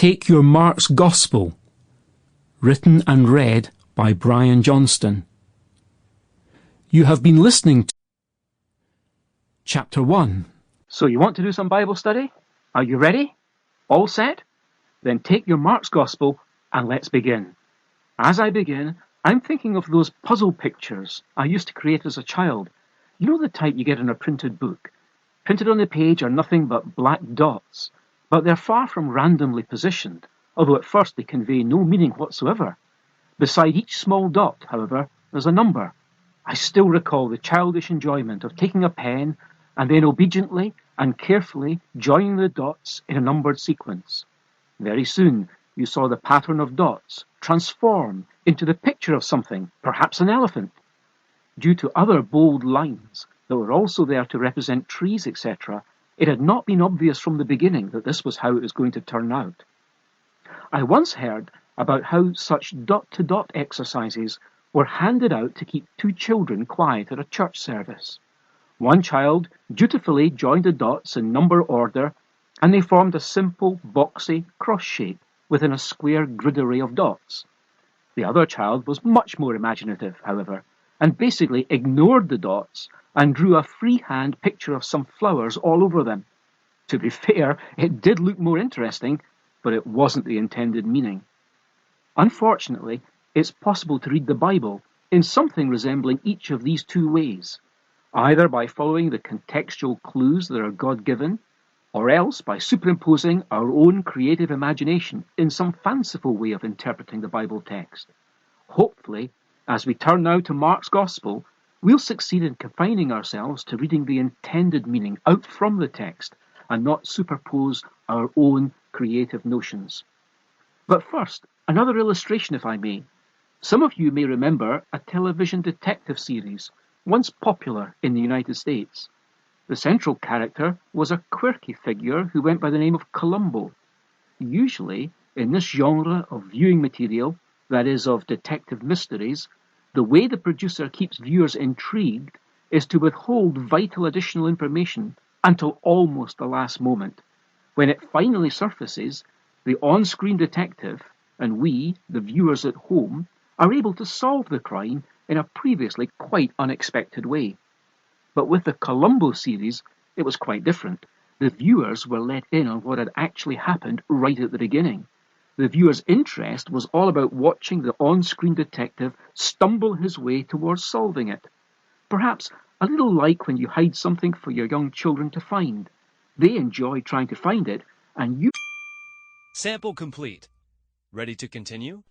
Take Your Mark's Gospel, written and read by Brian Johnston. You have been listening to Chapter 1. So you want to do some Bible study? Are you ready? All set? Then take your Mark's Gospel and let's begin. As I begin, I'm thinking of those puzzle pictures I used to create as a child. You know the type you get in a printed book? Printed on the page are nothing but black dots, but they're far from randomly positioned, although at first they convey no meaning whatsoever. Beside each small dot, however, there's a number. I still recall the childish enjoyment of taking a pen and then obediently and carefully joining the dots in a numbered sequence. Very soon you saw the pattern of dots transform into the picture of something, perhaps an elephant. Due to other bold lines that were also there to represent trees, etc., it had not been obvious from the beginning that this was how it was going to turn out. I once heard about how such dot-to-dot exercises were handed out to keep two children quiet at a church service. One child dutifully joined the dots in number order, and they formed a simple, boxy cross shape within a square grid array of dots. The other child was much more imaginative, however, and basically ignored the dots and drew a freehand picture of some flowers all over them. To be fair, it did look more interesting, but it wasn't the intended meaning. Unfortunately, it's possible to read the Bible in something resembling each of these two ways, either by following the contextual clues that are God-given, or else by superimposing our own creative imagination in some fanciful way of interpreting the Bible text. Hopefully, as we turn now to Mark's Gospel, we'll succeed in confining ourselves to reading the intended meaning out from the text and not superpose our own creative notions. But first, another illustration, if I may. Some of you may remember a television detective series once popular in the United States. The central character was a quirky figure who went by the name of Columbo. Usually, in this genre of viewing material, that is, of detective mysteries, the way the producer keeps viewers intrigued is to withhold vital additional information until almost the last moment. When it finally surfaces, the on-screen detective and we, the viewers at home, are able to solve the crime in a previously quite unexpected way. But with the Columbo series, it was quite different. The viewers were let in on what had actually happened right at the beginning. The viewer's interest was all about watching the on-screen detective stumble his way towards solving it. Perhaps a little like when you hide something for your young children to find. They enjoy trying to find it, and you... Sample complete. Ready to continue?